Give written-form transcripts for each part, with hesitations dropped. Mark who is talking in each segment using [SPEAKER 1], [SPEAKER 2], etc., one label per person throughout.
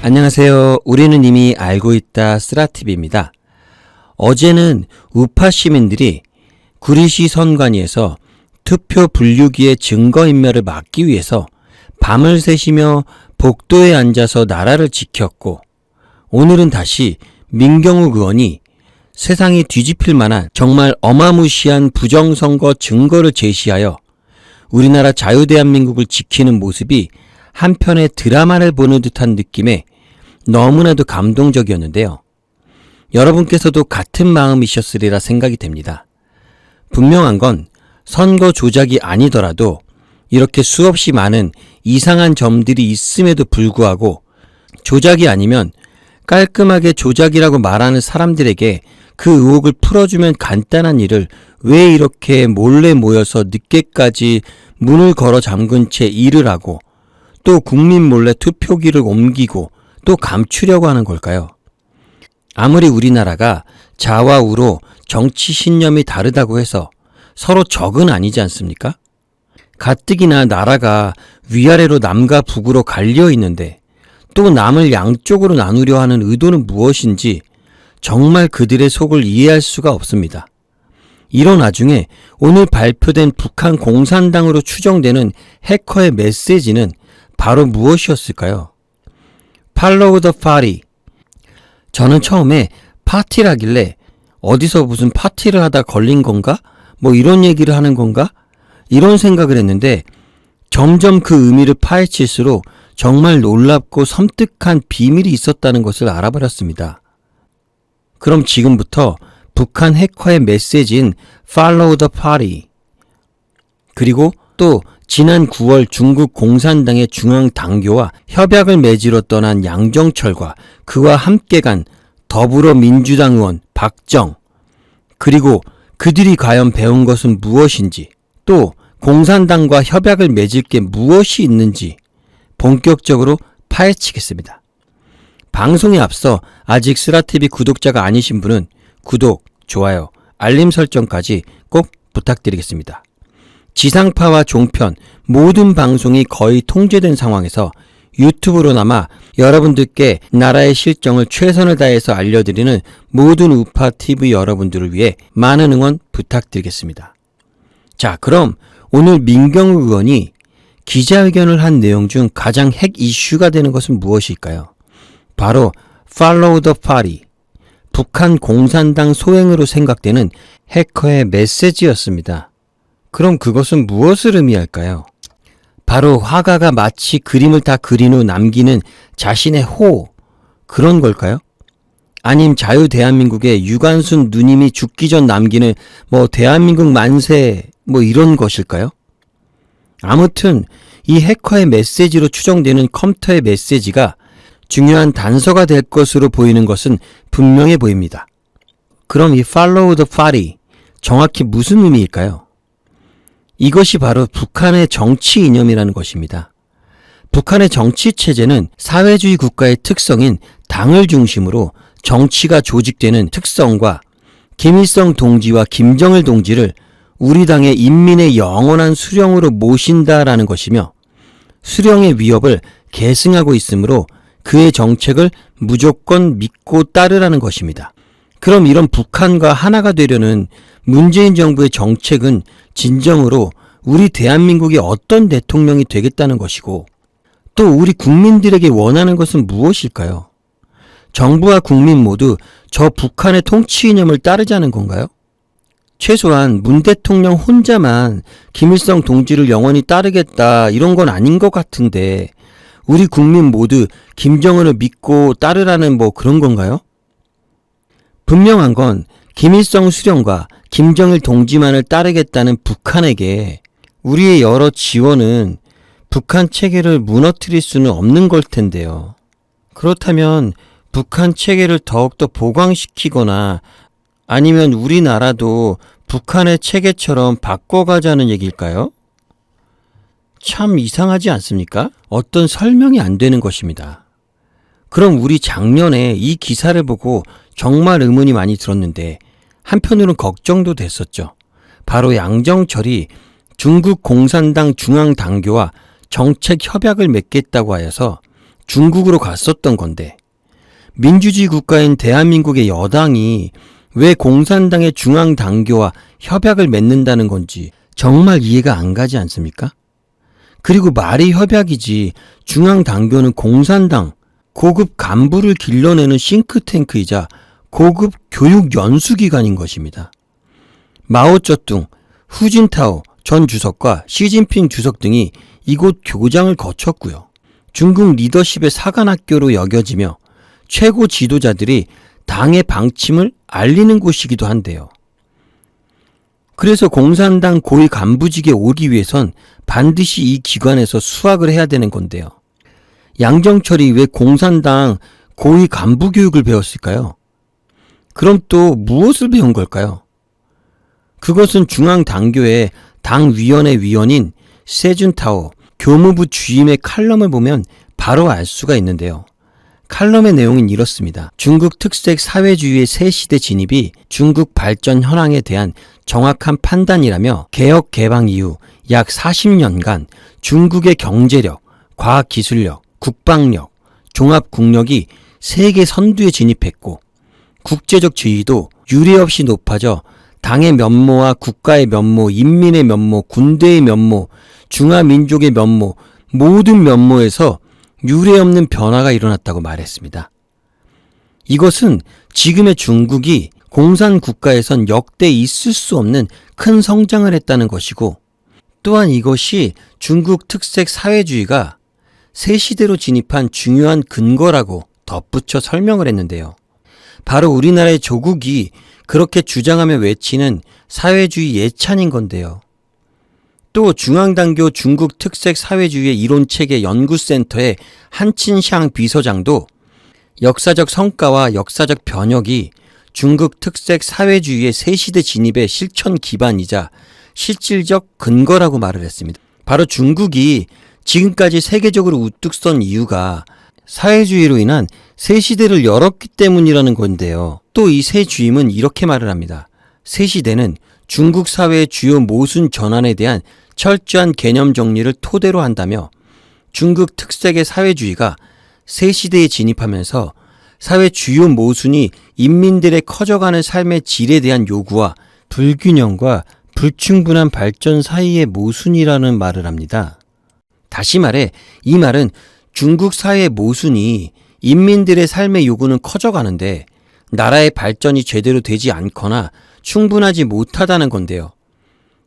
[SPEAKER 1] 안녕하세요. 우리는 이미 알고 있다 쓰라TV입니다. 어제는 우파 시민들이 구리시 선관위에서 투표 분류기의 증거인멸을 막기 위해서 밤을 새시며 복도에 앉아서 나라를 지켰고, 오늘은 다시 민경욱 의원이 세상이 뒤집힐 만한 정말 어마무시한 부정선거 증거를 제시하여 우리나라 자유대한민국을 지키는 모습이 한편의 드라마를 보는 듯한 느낌에 너무나도 감동적이었는데요. 여러분께서도 같은 마음이셨으리라 생각이 됩니다. 분명한 건 선거 조작이 아니더라도 이렇게 수없이 많은 이상한 점들이 있음에도 불구하고 조작이 아니면 깔끔하게 조작이라고 말하는 사람들에게 그 의혹을 풀어주면 간단한 일을 왜 이렇게 몰래 모여서 늦게까지 문을 걸어 잠근 채 일을 하고 또 국민 몰래 투표기를 옮기고 또 감추려고 하는 걸까요? 아무리 우리나라가 자와 우로 정치 신념이 다르다고 해서 서로 적은 아니지 않습니까? 가뜩이나 나라가 위아래로 남과 북으로 갈려 있는데 또 남을 양쪽으로 나누려 하는 의도는 무엇인지 정말 그들의 속을 이해할 수가 없습니다. 이런 와중에 오늘 발표된 북한 공산당으로 추정되는 해커의 메시지는 바로 무엇이었을까요? Follow the party. 저는 처음에 파티라길래 어디서 무슨 파티를 하다 걸린 건가? 뭐 이런 얘기를 하는 건가? 이런 생각을 했는데 점점 그 의미를 파헤칠수록 정말 놀랍고 섬뜩한 비밀이 있었다는 것을 알아버렸습니다. 그럼 지금부터 북한 해커의 메시지인 Follow the party, 그리고 또 지난 9월 중국 공산당의 중앙당교와 협약을 맺으러 떠난 양정철과 그와 함께 간 더불어민주당 의원 박정, 그리고 그들이 과연 배운 것은 무엇인지, 또 공산당과 협약을 맺을 게 무엇이 있는지 본격적으로 파헤치겠습니다. 방송에 앞서 아직 쓰라TV 구독자가 아니신 분은 구독, 좋아요, 알림 설정까지 꼭 부탁드리겠습니다. 지상파와 종편 모든 방송이 거의 통제된 상황에서 유튜브로나마 여러분들께 나라의 실정을 최선을 다해서 알려드리는 모든 우파TV 여러분들을 위해 많은 응원 부탁드리겠습니다. 자, 그럼 오늘 민경욱 의원이 기자회견을 한 내용 중 가장 핵 이슈가 되는 것은 무엇일까요? 바로 Follow the party, 북한 공산당 소행으로 생각되는 해커의 메시지였습니다. 그럼 그것은 무엇을 의미할까요? 바로 화가가 마치 그림을 다 그린 후 남기는 자신의 호, 그런 걸까요? 아님 자유대한민국의 유관순 누님이 죽기 전 남기는 대한민국 만세 이런 것일까요? 아무튼 이 해커의 메시지로 추정되는 컴퓨터의 메시지가 중요한 단서가 될 것으로 보이는 것은 분명해 보입니다. 그럼 이 Follow the party, 정확히 무슨 의미일까요? 이것이 바로 북한의 정치 이념이라는 것입니다. 북한의 정치 체제는 사회주의 국가의 특성인 당을 중심으로 정치가 조직되는 특성과 김일성 동지와 김정일 동지를 우리 당의 인민의 영원한 수령으로 모신다라는 것이며, 수령의 위협을 계승하고 있으므로 그의 정책을 무조건 믿고 따르라는 것입니다. 그럼 이런 북한과 하나가 되려는 문재인 정부의 정책은 진정으로 우리 대한민국이 어떤 대통령이 되겠다는 것이고, 또 우리 국민들에게 원하는 것은 무엇일까요? 정부와 국민 모두 저 북한의 통치 이념을 따르자는 건가요? 최소한 문 대통령 혼자만 김일성 동지를 영원히 따르겠다 이런 건 아닌 것 같은데, 우리 국민 모두 김정은을 믿고 따르라는 그런 건가요? 분명한 건 김일성 수령과 김정일 동지만을 따르겠다는 북한에게 우리의 여러 지원은 북한 체계를 무너뜨릴 수는 없는 걸 텐데요. 그렇다면 북한 체계를 더욱더 보강시키거나 아니면 우리나라도 북한의 체계처럼 바꿔가자는 얘기일까요? 참 이상하지 않습니까? 어떤 설명이 안 되는 것입니다. 그럼 우리 작년에 이 기사를 보고 정말 의문이 많이 들었는데 한편으로는 걱정도 됐었죠. 바로 양정철이 중국 공산당 중앙당교와 정책 협약을 맺겠다고 하여서 중국으로 갔었던 건데 민주주의 국가인 대한민국의 여당이 왜 공산당의 중앙당교와 협약을 맺는다는 건지 정말 이해가 안 가지 않습니까? 그리고 말이 협약이지 중앙당교는 공산당 고급 간부를 길러내는 싱크탱크이자 고급 교육 연수기관인 것입니다. 마오쩌둥, 후진타오 전 주석과 시진핑 주석 등이 이곳 교장을 거쳤고요. 중국 리더십의 사관학교로 여겨지며 최고 지도자들이 당의 방침을 알리는 곳이기도 한데요. 그래서 공산당 고위 간부직에 오기 위해선 반드시 이 기관에서 수학을 해야 되는 건데요. 양정철이 왜 공산당 고위 간부 교육을 배웠을까요? 그럼 또 무엇을 배운 걸까요? 그것은 중앙당교의 당위원회 위원인 세준타오 교무부 주임의 칼럼을 보면 바로 알 수가 있는데요. 칼럼의 내용은 이렇습니다. 중국 특색 사회주의의 새 시대 진입이 중국 발전 현황에 대한 정확한 판단이라며 개혁 개방 이후 약 40년간 중국의 경제력, 과학기술력, 국방력, 종합국력이 세계 선두에 진입했고 국제적 지위도 유례없이 높아져 당의 면모와 국가의 면모, 인민의 면모, 군대의 면모, 중화민족의 면모, 모든 면모에서 유례없는 변화가 일어났다고 말했습니다. 이것은 지금의 중국이 공산 국가에선 역대 있을 수 없는 큰 성장을 했다는 것이고 또한 이것이 중국 특색 사회주의가 새 시대로 진입한 중요한 근거라고 덧붙여 설명을 했는데요. 바로 우리나라의 조국이 그렇게 주장하며 외치는 사회주의 예찬인 건데요. 또 중앙당교 중국 특색 사회주의의 이론체계 연구센터의 한친샹 비서장도 역사적 성과와 역사적 변혁이 중국 특색 사회주의의 새시대 진입의 실천 기반이자 실질적 근거라고 말을 했습니다. 바로 중국이 지금까지 세계적으로 우뚝 선 이유가 사회주의로 인한 새시대를 열었기 때문이라는 건데요. 또 이 새 주임은 이렇게 말을 합니다. 새시대는 중국 사회의 주요 모순 전환에 대한 철저한 개념 정리를 토대로 한다며 중국 특색의 사회주의가 새 시대에 진입하면서 사회 주요 모순이 인민들의 커져가는 삶의 질에 대한 요구와 불균형과 불충분한 발전 사이의 모순이라는 말을 합니다. 다시 말해 이 말은 중국 사회의 모순이 인민들의 삶의 요구는 커져가는데 나라의 발전이 제대로 되지 않거나 충분하지 못하다는 건데요.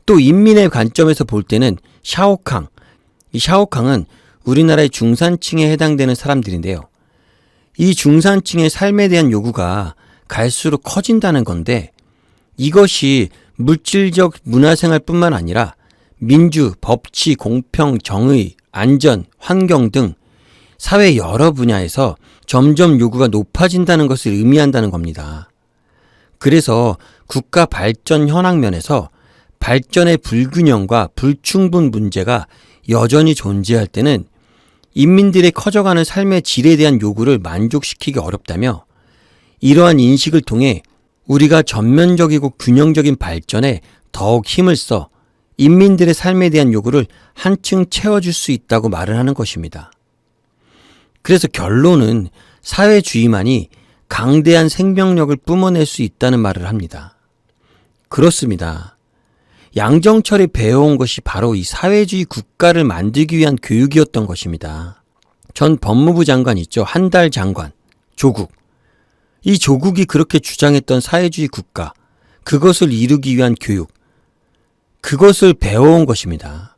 [SPEAKER 1] 또 인민의 관점에서 볼 때는 샤오캉, 이 샤오캉은 우리나라의 중산층에 해당되는 사람들인데요. 이 중산층의 삶에 대한 요구가 갈수록 커진다는 건데 이것이 물질적 문화생활뿐만 아니라 민주, 법치, 공평, 정의, 안전, 환경 등 사회 여러 분야에서 점점 요구가 높아진다는 것을 의미한다는 겁니다. 그래서 국가 발전 현황면에서 발전의 불균형과 불충분 문제가 여전히 존재할 때는 인민들의 커져가는 삶의 질에 대한 요구를 만족시키기 어렵다며 이러한 인식을 통해 우리가 전면적이고 균형적인 발전에 더욱 힘을 써 인민들의 삶에 대한 요구를 한층 채워줄 수 있다고 말을 하는 것입니다. 그래서 결론은 사회주의만이 강대한 생명력을 뿜어낼 수 있다는 말을 합니다. 그렇습니다. 양정철이 배워온 것이 바로 이 사회주의 국가를 만들기 위한 교육이었던 것입니다. 전 법무부 장관 있죠. 한달 장관, 조국. 이 조국이 그렇게 주장했던 사회주의 국가, 그것을 이루기 위한 교육, 그것을 배워온 것입니다.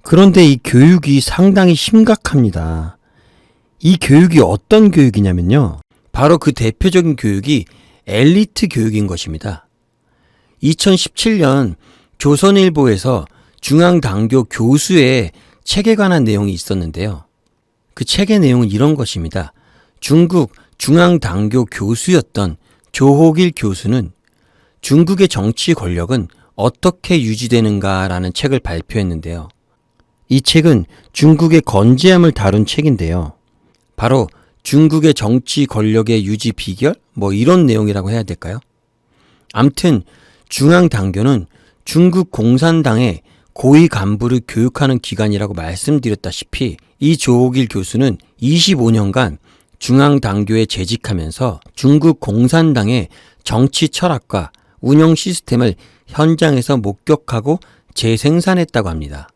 [SPEAKER 1] 그런데 이 교육이 상당히 심각합니다. 이 교육이 어떤 교육이냐면요. 바로 그 대표적인 교육이 엘리트 교육인 것입니다. 2017년 조선일보에서 중앙당교 교수의 책에 관한 내용이 있었는데요. 그 책의 내용은 이런 것입니다. 중국 중앙당교 교수였던 조호길 교수는 중국의 정치 권력은 어떻게 유지되는가라는 책을 발표했는데요. 이 책은 중국의 건재함을 다룬 책인데요. 바로 중국의 정치 권력의 유지 비결? 이런 내용이라고 해야 될까요? 암튼 중앙당교는 중국 공산당의 고위 간부를 교육하는 기관이라고 말씀드렸다시피 이 조호길 교수는 25년간 중앙당교에 재직하면서 중국 공산당의 정치 철학과 운영 시스템을 현장에서 목격하고 재생산했다고 합니다.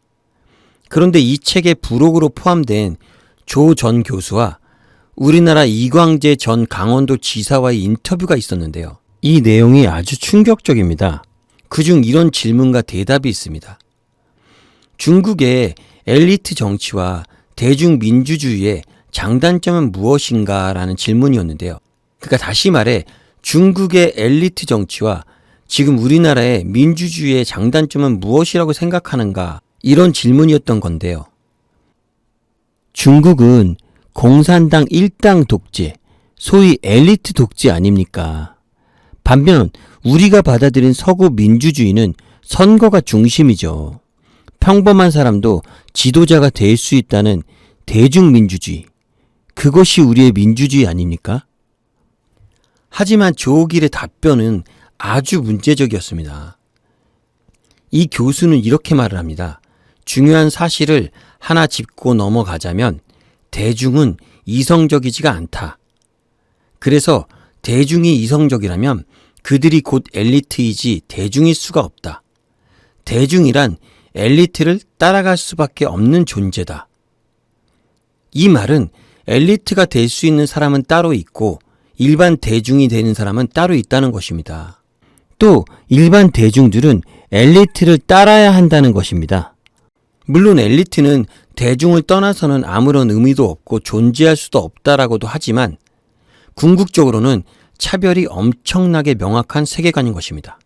[SPEAKER 1] 그런데 이 책의 부록으로 포함된 조 전 교수와 우리나라 이광재 전 강원도 지사와의 인터뷰가 있었는데요. 이 내용이 아주 충격적입니다. 그중 이런 질문과 대답이 있습니다. 중국의 엘리트 정치와 대중민주주의의 장단점은 무엇인가? 라는 질문이었는데요. 그러니까 다시 말해 중국의 엘리트 정치와 지금 우리나라의 민주주의의 장단점은 무엇이라고 생각하는가? 이런 질문이었던 건데요. 중국은 공산당 일당 독재, 소위 엘리트 독재 아닙니까? 반면 우리가 받아들인 서구 민주주의는 선거가 중심이죠. 평범한 사람도 지도자가 될 수 있다는 대중민주주의. 그것이 우리의 민주주의 아닙니까? 하지만 조호길의 답변은 아주 문제적이었습니다. 이 교수는 이렇게 말을 합니다. 중요한 사실을 하나 짚고 넘어가자면 대중은 이성적이지가 않다. 그래서 대중이 이성적이라면 그들이 곧 엘리트이지 대중일 수가 없다. 대중이란 엘리트를 따라갈 수밖에 없는 존재다. 이 말은 엘리트가 될 수 있는 사람은 따로 있고 일반 대중이 되는 사람은 따로 있다는 것입니다. 또 일반 대중들은 엘리트를 따라야 한다는 것입니다. 물론 엘리트는 대중을 떠나서는 아무런 의미도 없고 존재할 수도 없다라고도 하지만 궁극적으로는 차별이 엄청나게 명확한 세계관인 것입니다.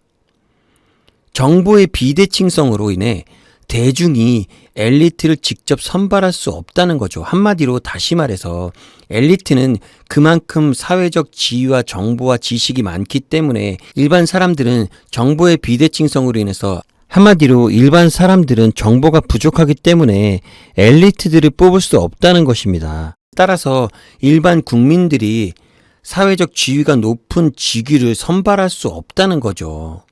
[SPEAKER 1] 정보의 비대칭성으로 인해 대중이 엘리트를 직접 선발할 수 없다는 거죠. 한마디로 다시 말해서 엘리트는 그만큼 사회적 지위와 정보와 지식이 많기 때문에 일반 사람들은 정보의 비대칭성으로 인해서 한마디로 일반 사람들은 정보가 부족하기 때문에 엘리트들을 뽑을 수 없다는 것입니다. 따라서 일반 국민들이 사회적 지위가 높은 직위를 선발할 수 없다는 거죠.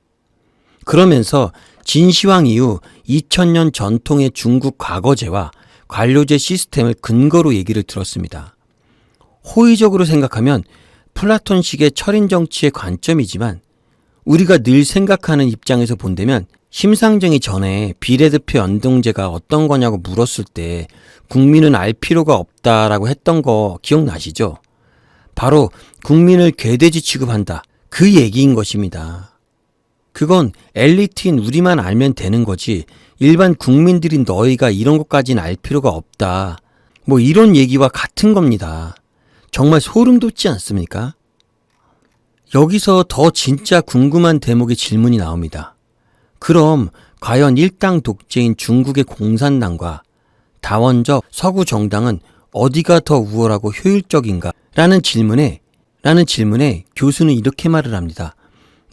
[SPEAKER 1] 그러면서 진시황 이후 2000년 전통의 중국 과거제와 관료제 시스템을 근거로 얘기를 들었습니다. 호의적으로 생각하면 플라톤식의 철인 정치의 관점이지만 우리가 늘 생각하는 입장에서 본다면 심상정이 전에 비례대표 연동제가 어떤 거냐고 물었을 때 국민은 알 필요가 없다라고 했던 거 기억나시죠? 바로 국민을 괴돼지 취급한다. 그 얘기인 것입니다. 그건 엘리트인 우리만 알면 되는 거지 일반 국민들인 너희가 이런 것까지는 알 필요가 없다. 이런 얘기와 같은 겁니다. 정말 소름 돋지 않습니까? 여기서 더 진짜 궁금한 대목의 질문이 나옵니다. 그럼 과연 일당 독재인 중국의 공산당과 다원적 서구 정당은 어디가 더 우월하고 효율적인가? 라는 질문에 교수는 이렇게 말을 합니다.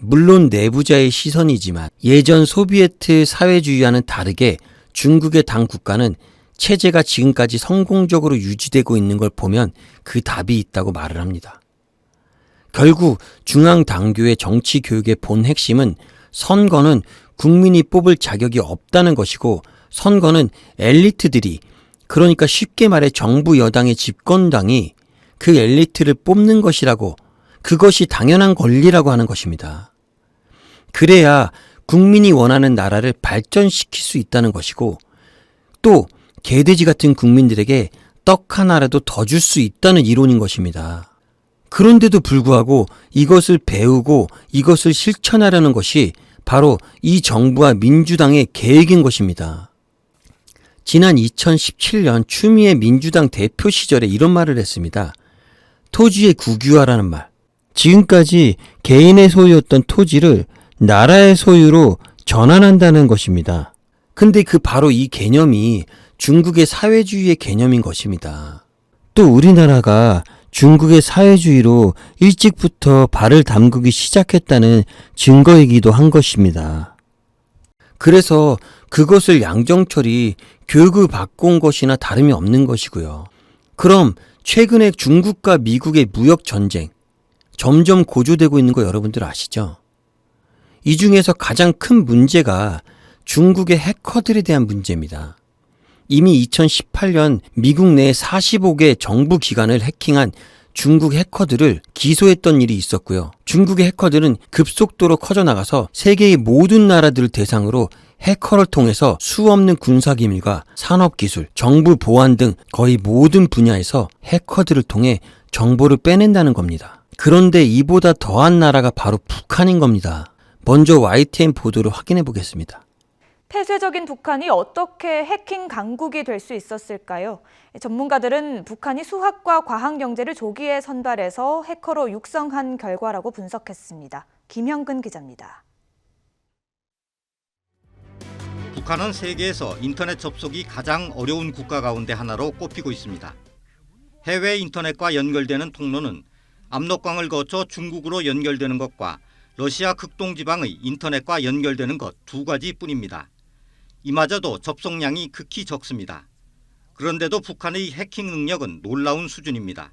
[SPEAKER 1] 물론 내부자의 시선이지만 예전 소비에트 사회주의와는 다르게 중국의 당 국가는 체제가 지금까지 성공적으로 유지되고 있는 걸 보면 그 답이 있다고 말을 합니다. 결국 중앙당교의 정치 교육의 본 핵심은 선거는 국민이 뽑을 자격이 없다는 것이고 선거는 엘리트들이 그러니까 쉽게 말해 정부 여당의 집권당이 그 엘리트를 뽑는 것이라고 그것이 당연한 권리라고 하는 것입니다. 그래야 국민이 원하는 나라를 발전시킬 수 있다는 것이고 또 개돼지 같은 국민들에게 떡 하나라도 더 줄 수 있다는 이론인 것입니다. 그런데도 불구하고 이것을 배우고 이것을 실천하려는 것이 바로 이 정부와 민주당의 계획인 것입니다. 지난 2017년 추미애 민주당 대표 시절에 이런 말을 했습니다. 토지의 국유화라는 말. 지금까지 개인의 소유였던 토지를 나라의 소유로 전환한다는 것입니다. 근데 바로 이 개념이 중국의 사회주의의 개념인 것입니다. 또 우리나라가 중국의 사회주의로 일찍부터 발을 담그기 시작했다는 증거이기도 한 것입니다. 그래서 그것을 양정철이 교육을 받고 온 것이나 다름이 없는 것이고요. 그럼 최근에 중국과 미국의 무역 전쟁 점점 고조되고 있는 거 여러분들 아시죠? 이 중에서 가장 큰 문제가 중국의 해커들에 대한 문제입니다. 이미 2018년 미국 내 45개 정부 기관을 해킹한 중국 해커들을 기소했던 일이 있었고요. 중국의 해커들은 급속도로 커져나가서 세계의 모든 나라들을 대상으로 해커를 통해서 수없는 군사기밀과 산업기술, 정부 보안 등 거의 모든 분야에서 해커들을 통해 정보를 빼낸다는 겁니다. 그런데 이보다 더한 나라가 바로 북한인 겁니다. 먼저 YTN 보도를 확인해 보겠습니다.
[SPEAKER 2] 폐쇄적인 북한이 어떻게 해킹 강국이 될 수 있었을까요? 전문가들은 북한이 수학과 과학 경제를 조기에 선발해서 해커로 육성한 결과라고 분석했습니다. 김형근 기자입니다.
[SPEAKER 3] 북한은 세계에서 인터넷 접속이 가장 어려운 국가 가운데 하나로 꼽히고 있습니다. 해외 인터넷과 연결되는 통로는 압록강을 거쳐 중국으로 연결되는 것과 러시아 극동지방의 인터넷과 연결되는 것 두 가지뿐입니다. 이마저도 접속량이 극히 적습니다. 그런데도 북한의 해킹 능력은 놀라운 수준입니다.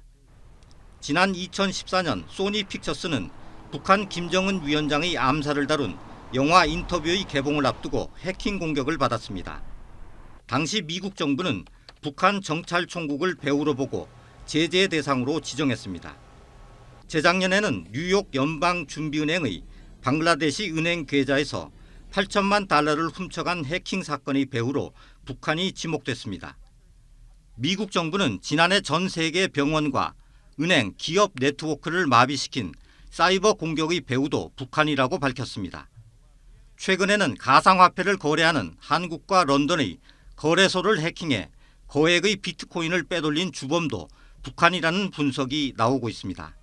[SPEAKER 3] 지난 2014년 소니 픽처스는 북한 김정은 위원장의 암살을 다룬 영화 인터뷰의 개봉을 앞두고 해킹 공격을 받았습니다. 당시 미국 정부는 북한 정찰총국을 배후로 보고 제재 대상으로 지정했습니다. 재작년에는 뉴욕 연방준비은행의 방글라데시 은행 계좌에서 8천만 달러를 훔쳐간 해킹 사건의 배후로 북한이 지목됐습니다. 미국 정부는 지난해 전 세계 병원과 은행, 기업 네트워크를 마비시킨 사이버 공격의 배후도 북한이라고 밝혔습니다. 최근에는 가상화폐를 거래하는 한국과 런던의 거래소를 해킹해 거액의 비트코인을 빼돌린 주범도 북한이라는 분석이 나오고 있습니다.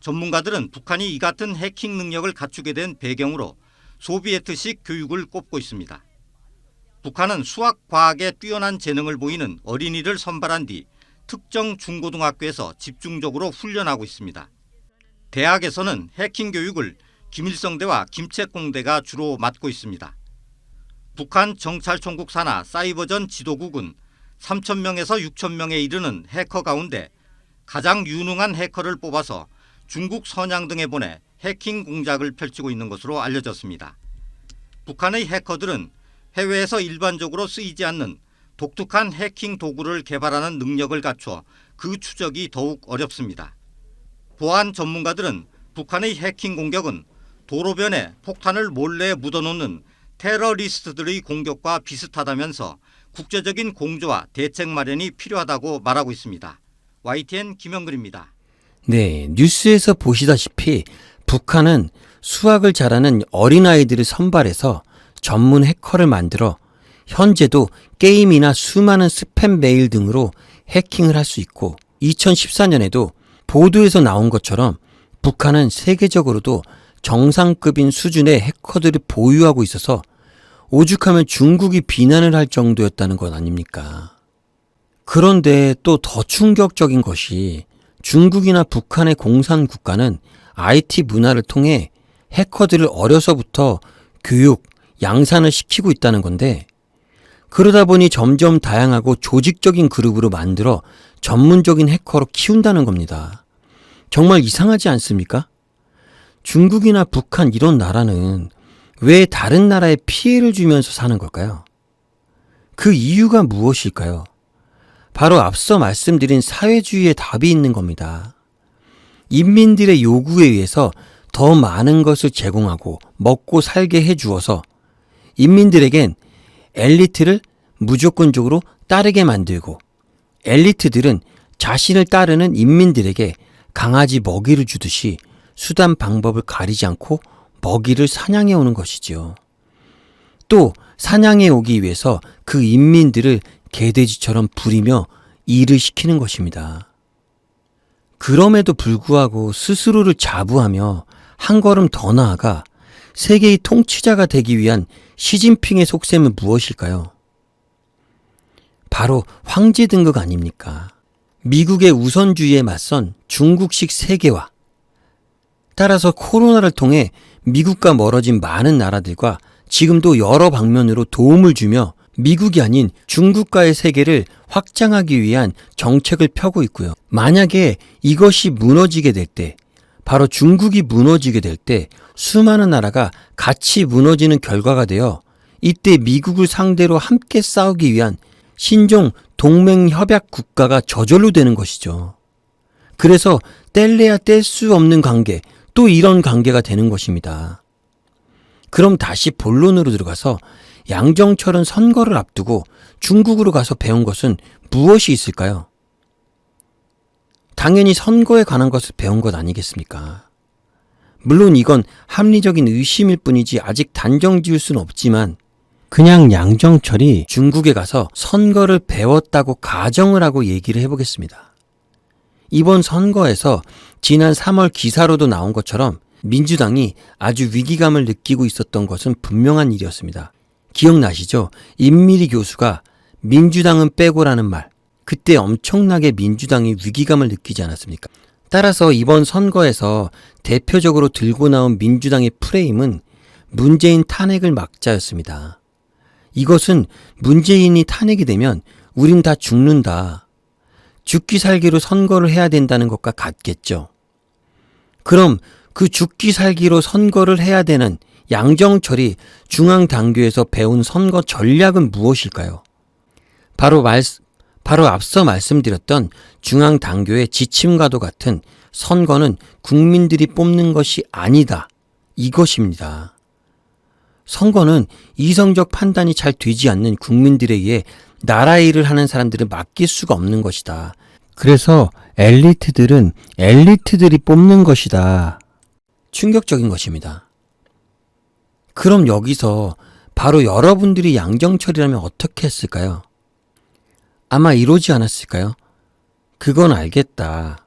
[SPEAKER 3] 전문가들은 북한이 이 같은 해킹 능력을 갖추게 된 배경으로 소비에트식 교육을 꼽고 있습니다. 북한은 수학, 과학에 뛰어난 재능을 보이는 어린이를 선발한 뒤 특정 중고등학교에서 집중적으로 훈련하고 있습니다. 대학에서는 해킹 교육을 김일성대와 김책공대가 주로 맡고 있습니다. 북한 정찰총국 산하 사이버전 지도국은 3,000명에서 6,000명에 이르는 해커 가운데 가장 유능한 해커를 뽑아서 중국 선양 등에 보내 해킹 공작을 펼치고 있는 것으로 알려졌습니다. 북한의 해커들은 해외에서 일반적으로 쓰이지 않는 독특한 해킹 도구를 개발하는 능력을 갖춰 그 추적이 더욱 어렵습니다. 보안 전문가들은 북한의 해킹 공격은 도로변에 폭탄을 몰래 묻어놓는 테러리스트들의 공격과 비슷하다면서 국제적인 공조와 대책 마련이 필요하다고 말하고 있습니다. YTN 김영근입니다.
[SPEAKER 1] 네, 뉴스에서 보시다시피 북한은 수학을 잘하는 어린아이들을 선발해서 전문 해커를 만들어 현재도 게임이나 수많은 스팸 메일 등으로 해킹을 할 수 있고 2014년에도 보도에서 나온 것처럼 북한은 세계적으로도 정상급인 수준의 해커들을 보유하고 있어서 오죽하면 중국이 비난을 할 정도였다는 것 아닙니까? 그런데 또 더 충격적인 것이 중국이나 북한의 공산국가는 IT 문화를 통해 해커들을 어려서부터 교육, 양산을 시키고 있다는 건데 그러다 보니 점점 다양하고 조직적인 그룹으로 만들어 전문적인 해커로 키운다는 겁니다. 정말 이상하지 않습니까? 중국이나 북한 이런 나라는 왜 다른 나라에 피해를 주면서 사는 걸까요? 그 이유가 무엇일까요? 바로 앞서 말씀드린 사회주의의 답이 있는 겁니다. 인민들의 요구에 의해서 더 많은 것을 제공하고 먹고 살게 해주어서 인민들에겐 엘리트를 무조건적으로 따르게 만들고 엘리트들은 자신을 따르는 인민들에게 강아지 먹이를 주듯이 수단 방법을 가리지 않고 먹이를 사냥해 오는 것이지요. 또 사냥해 오기 위해서 그 인민들을 개돼지처럼 부리며 일을 시키는 것입니다. 그럼에도 불구하고 스스로를 자부하며 한 걸음 더 나아가 세계의 통치자가 되기 위한 시진핑의 속셈은 무엇일까요? 바로 황제 등극 아닙니까? 미국의 우선주의에 맞선 중국식 세계화. 따라서 코로나를 통해 미국과 멀어진 많은 나라들과 지금도 여러 방면으로 도움을 주며 미국이 아닌 중국과의 세계를 확장하기 위한 정책을 펴고 있고요. 만약에 이것이 무너지게 될 때, 바로 중국이 무너지게 될 때 수많은 나라가 같이 무너지는 결과가 되어 이때 미국을 상대로 함께 싸우기 위한 신종 동맹협약 국가가 저절로 되는 것이죠. 그래서 뗄래야 뗄 수 없는 관계, 또 이런 관계가 되는 것입니다. 그럼 다시 본론으로 들어가서 양정철은 선거를 앞두고 중국으로 가서 배운 것은 무엇이 있을까요? 당연히 선거에 관한 것을 배운 것 아니겠습니까? 물론 이건 합리적인 의심일 뿐이지 아직 단정 지을 수는 없지만 그냥 양정철이 중국에 가서 선거를 배웠다고 가정을 하고 얘기를 해보겠습니다. 이번 선거에서 지난 3월 기사로도 나온 것처럼 민주당이 아주 위기감을 느끼고 있었던 것은 분명한 일이었습니다. 기억나시죠? 임미리 교수가 민주당은 빼고라는 말, 그때 엄청나게 민주당이 위기감을 느끼지 않았습니까? 따라서 이번 선거에서 대표적으로 들고 나온 민주당의 프레임은 문재인 탄핵을 막자였습니다. 이것은 문재인이 탄핵이 되면 우린 다 죽는다. 죽기 살기로 선거를 해야 된다는 것과 같겠죠. 그럼 그 죽기 살기로 선거를 해야 되는 양정철이 중앙당교에서 배운 선거 전략은 무엇일까요? 바로 앞서 말씀드렸던 중앙당교의 지침과도 같은 선거는 국민들이 뽑는 것이 아니다. 이것입니다. 선거는 이성적 판단이 잘 되지 않는 국민들에 의해 나라 일을 하는 사람들을 맡길 수가 없는 것이다. 그래서 엘리트들은 엘리트들이 뽑는 것이다. 충격적인 것입니다. 그럼 여기서 바로 여러분들이 양정철이라면 어떻게 했을까요? 아마 이러지 않았을까요? 그건 알겠다.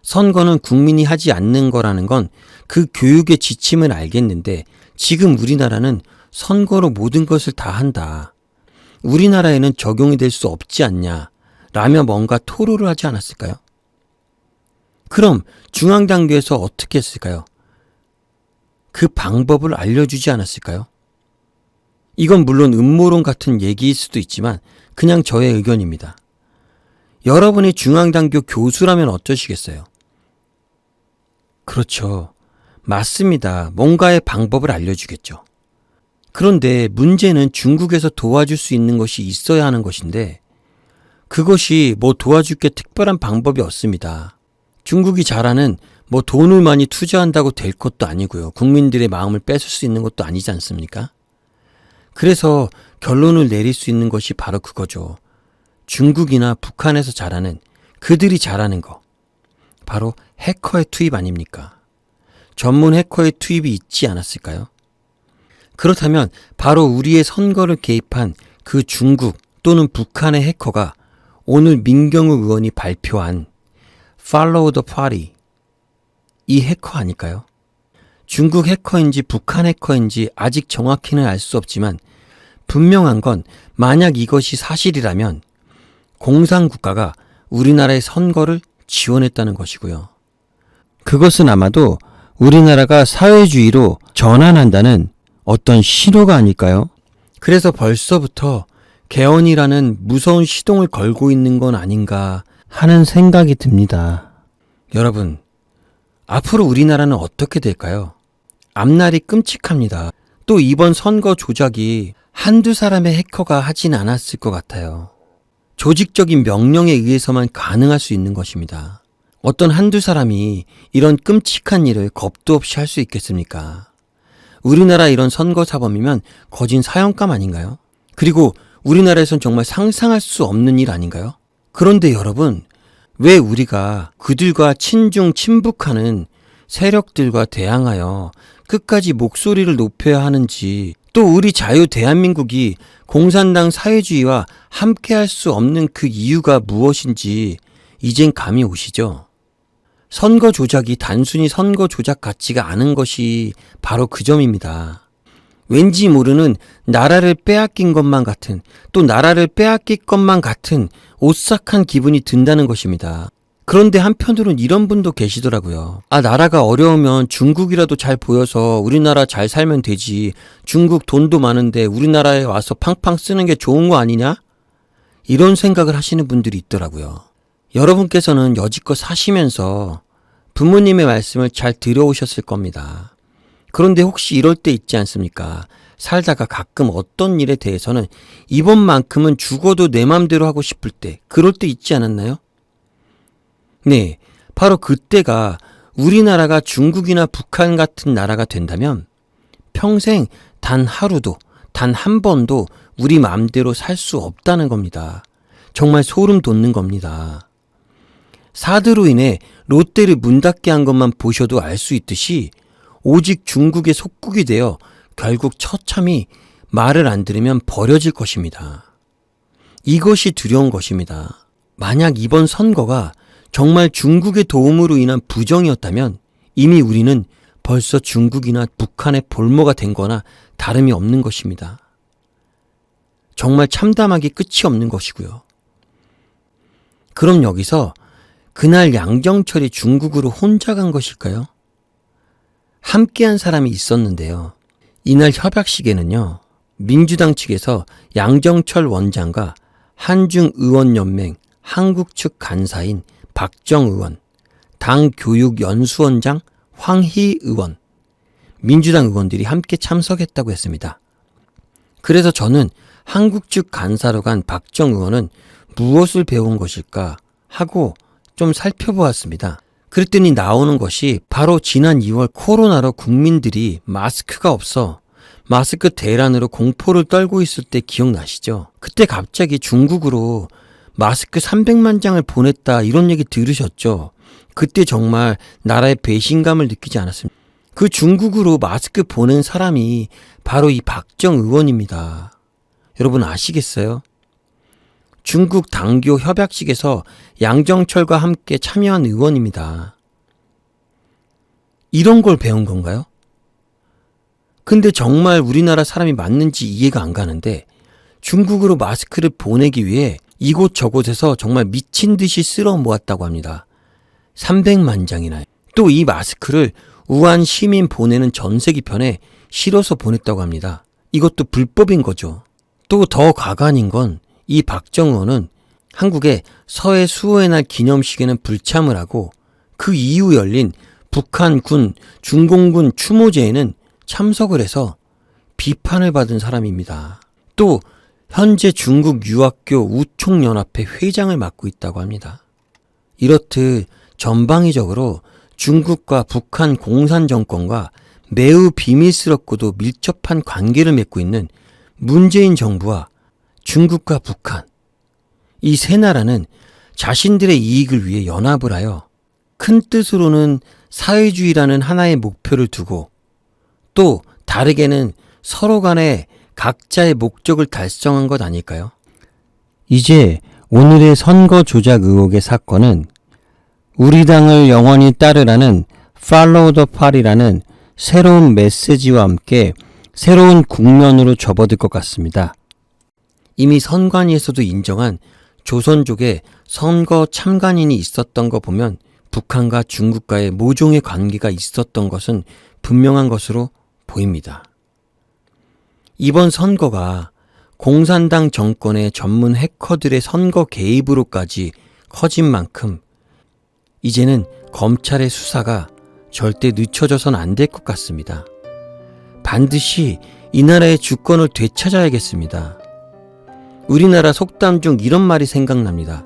[SPEAKER 1] 선거는 국민이 하지 않는 거라는 건 그 교육의 지침을 알겠는데 지금 우리나라는 선거로 모든 것을 다 한다. 우리나라에는 적용이 될 수 없지 않냐 라며 뭔가 토로를 하지 않았을까요? 그럼 중앙당교에서 어떻게 했을까요? 그 방법을 알려주지 않았을까요? 이건 물론 음모론 같은 얘기일 수도 있지만 그냥 저의 의견입니다. 여러분이 중앙당교 교수라면 어떠시겠어요? 그렇죠. 맞습니다. 뭔가의 방법을 알려주겠죠. 그런데 문제는 중국에서 도와줄 수 있는 것이 있어야 하는 것인데 그것이 뭐 도와줄 게 특별한 방법이 없습니다. 중국이 잘하는 뭐 돈을 많이 투자한다고 될 것도 아니고요. 국민들의 마음을 뺏을 수 있는 것도 아니지 않습니까? 그래서 결론을 내릴 수 있는 것이 바로 그거죠. 중국이나 북한에서 잘하는 그들이 잘하는 거. 바로 해커의 투입 아닙니까? 전문 해커의 투입이 있지 않았을까요? 그렇다면 바로 우리의 선거를 개입한 그 중국 또는 북한의 해커가 오늘 민경욱 의원이 발표한 Follow the Party 이 해커 아닐까요? 중국 해커인지 북한 해커인지 아직 정확히는 알 수 없지만 분명한 건 만약 이것이 사실이라면 공산국가가 우리나라의 선거를 지원했다는 것이고요. 그것은 아마도 우리나라가 사회주의로 전환한다는 어떤 신호가 아닐까요? 그래서 벌써부터 개헌이라는 무서운 시동을 걸고 있는 건 아닌가 하는 생각이 듭니다. 여러분, 앞으로 우리나라는 어떻게 될까요? 앞날이 끔찍합니다. 또 이번 선거 조작이 한두 사람의 해커가 하진 않았을 것 같아요. 조직적인 명령에 의해서만 가능할 수 있는 것입니다. 어떤 한두 사람이 이런 끔찍한 일을 겁도 없이 할 수 있겠습니까? 우리나라 이런 선거 사범이면 거진 사형감 아닌가요? 그리고 우리나라에선 정말 상상할 수 없는 일 아닌가요? 그런데 여러분, 왜 우리가 그들과 친중 친북하는 세력들과 대항하여 끝까지 목소리를 높여야 하는지, 또 우리 자유 대한민국이 공산당 사회주의와 함께할 수 없는 그 이유가 무엇인지 이젠 감이 오시죠? 선거 조작이 단순히 선거 조작 같지가 않은 것이 바로 그 점입니다. 왠지 모르는 나라를 빼앗긴 것만 같은, 또 나라를 빼앗길 것만 같은 오싹한 기분이 든다는 것입니다. 그런데 한편으로는 이런 분도 계시더라고요. 나라가 어려우면 중국이라도 잘 보여서 우리나라 잘 살면 되지. 중국 돈도 많은데 우리나라에 와서 팡팡 쓰는 게 좋은 거 아니냐? 이런 생각을 하시는 분들이 있더라고요. 여러분께서는 여지껏 사시면서 부모님의 말씀을 잘 들어오셨을 겁니다. 그런데 혹시 이럴 때 있지 않습니까? 살다가 가끔 어떤 일에 대해서는 이번만큼은 죽어도 내 맘대로 하고 싶을 때, 그럴 때 있지 않았나요? 네, 바로 그때가 우리나라가 중국이나 북한 같은 나라가 된다면 평생 단 하루도, 단 한 번도 우리 마음대로 살 수 없다는 겁니다. 정말 소름 돋는 겁니다. 사드로 인해 롯데를 문 닫게 한 것만 보셔도 알 수 있듯이 오직 중국의 속국이 되어 결국 처참히 말을 안 들으면 버려질 것입니다. 이것이 두려운 것입니다. 만약 이번 선거가 정말 중국의 도움으로 인한 부정이었다면 이미 우리는 벌써 중국이나 북한의 볼모가 된 거나 다름이 없는 것입니다. 정말 참담하기 끝이 없는 것이고요. 그럼 여기서 그날 양정철이 중국으로 혼자 간 것일까요? 함께한 사람이 있었는데요. 이날 협약식에는요, 민주당 측에서 양정철 원장과 한중의원연맹 한국 측 간사인 박정 의원, 당 교육연수원장 황희 의원, 민주당 의원들이 함께 참석했다고 했습니다. 그래서 저는 한국 측 간사로 간 박정 의원은 무엇을 배운 것일까 하고 좀 살펴보았습니다. 그랬더니 나오는 것이 바로 지난 2월 코로나로 국민들이 마스크가 없어 마스크 대란으로 공포를 떨고 있을 때 기억나시죠? 그때 갑자기 중국으로 마스크 300만 장을 보냈다 이런 얘기 들으셨죠? 그때 정말 나라의 배신감을 느끼지 않았습니까? 그 중국으로 마스크 보낸 사람이 바로 이 박정 의원입니다. 여러분 아시겠어요? 중국 당교 협약식에서 양정철과 함께 참여한 의원입니다. 이런 걸 배운 건가요? 근데 정말 우리나라 사람이 맞는지 이해가 안 가는데 중국으로 마스크를 보내기 위해 이곳저곳에서 정말 미친 듯이 쓸어 모았다고 합니다. 300만 장이나. 또 이 마스크를 우한 시민 보내는 전세기편에 실어서 보냈다고 합니다. 이것도 불법인 거죠. 또 더 가관인 건 이 박정 의원은 한국의 서해 수호의 날 기념식에는 불참을 하고 그 이후 열린 북한 군 중공군 추모제에는 참석을 해서 비판을 받은 사람입니다. 또 현재 중국 유학교 우총연합회 회장을 맡고 있다고 합니다. 이렇듯 전방위적으로 중국과 북한 공산정권과 매우 비밀스럽고도 밀접한 관계를 맺고 있는 문재인 정부와 중국과 북한, 이 세 나라는 자신들의 이익을 위해 연합을 하여 큰 뜻으로는 사회주의라는 하나의 목표를 두고 또 다르게는 서로 간에 각자의 목적을 달성한 것 아닐까요? 이제 오늘의 선거 조작 의혹의 사건은 우리 당을 영원히 따르라는 Follow the Party라는 새로운 메시지와 함께 새로운 국면으로 접어들 것 같습니다. 이미 선관위에서도 인정한 조선족의 선거 참관인이 있었던 거 보면 북한과 중국과의 모종의 관계가 있었던 것은 분명한 것으로 보입니다. 이번 선거가 공산당 정권의 전문 해커들의 선거 개입으로까지 커진 만큼 이제는 검찰의 수사가 절대 늦춰져선 안 될 것 같습니다. 반드시 이 나라의 주권을 되찾아야겠습니다. 우리나라 속담 중 이런 말이 생각납니다.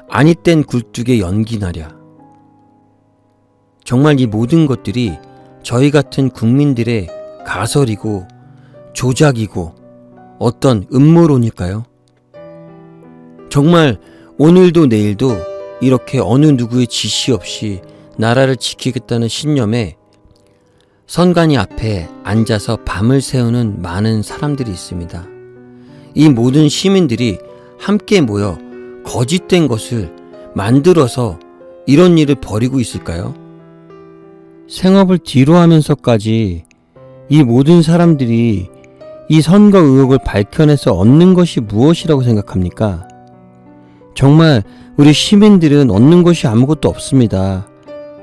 [SPEAKER 1] 아니 땐 굴뚝에 연기 나랴. 정말 이 모든 것들이 저희 같은 국민들의 가설이고 조작이고 어떤 음모론일까요? 정말 오늘도 내일도 이렇게 어느 누구의 지시 없이 나라를 지키겠다는 신념에 선관위 앞에 앉아서 밤을 새우는 많은 사람들이 있습니다. 이 모든 시민들이 함께 모여 거짓된 것을 만들어서 이런 일을 벌이고 있을까요? 생업을 뒤로 하면서까지 이 모든 사람들이 이 선거 의혹을 밝혀내서 얻는 것이 무엇이라고 생각합니까? 정말 우리 시민들은 얻는 것이 아무것도 없습니다.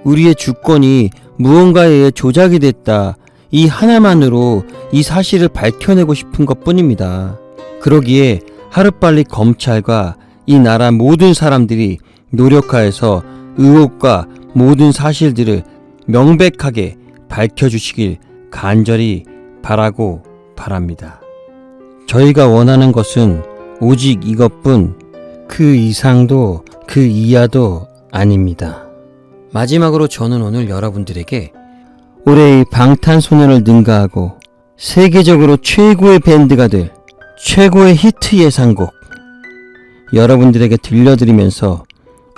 [SPEAKER 1] 우리의 주권이 무언가에 의해 조작이 됐다. 이 하나만으로 이 사실을 밝혀내고 싶은 것 뿐입니다. 그러기에 하루빨리 검찰과 이 나라 모든 사람들이 노력하여서 의혹과 모든 사실들을 명백하게 밝혀주시길 간절히 바라고 바랍니다. 저희가 원하는 것은 오직 이것뿐, 그 이상도 그 이하도 아닙니다. 마지막으로 저는 오늘 여러분들에게 올해의 방탄소년을 능가하고 세계적으로 최고의 밴드가 될 최고의 히트 예상곡 여러분들에게 들려드리면서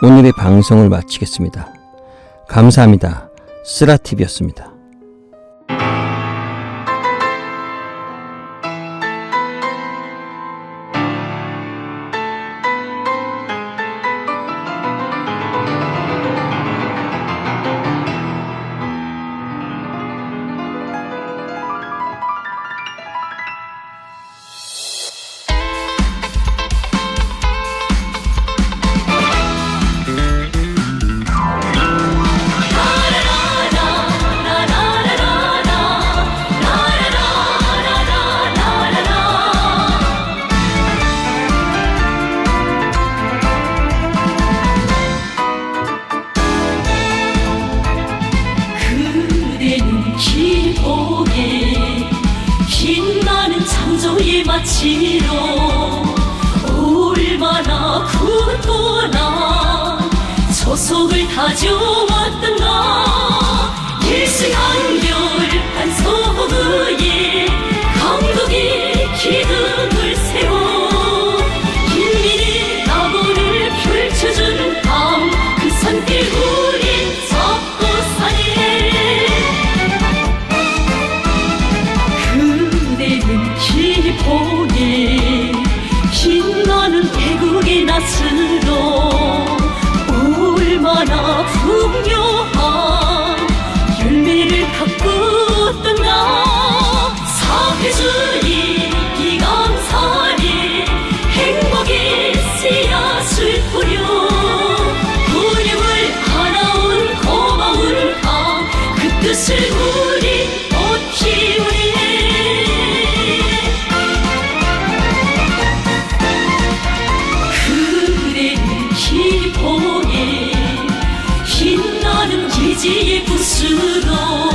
[SPEAKER 1] 오늘의 방송을 마치겠습니다. 감사합니다. 쓰라TV였습니다.
[SPEAKER 4] 기복에 빛나는 창조의 마치로 얼마나 굳건한 조속을 다져왔던가 일시간결한 소부의 강국이 기둥을 세워 인민의 낙원을 펼쳐준 밤 그 산길 우린 잡고 사네 그대는 기복에 빛나는 애국의 낯으로 얼마나 풍요한 열매를 가꾸었던가 사회주의 기감사리 행복의 씨앗을 뿌려 군림을 알아온 고마운 땅그 뜻을 우리 못 키우리 그대는 기복에 빛나는 기지의 붓으로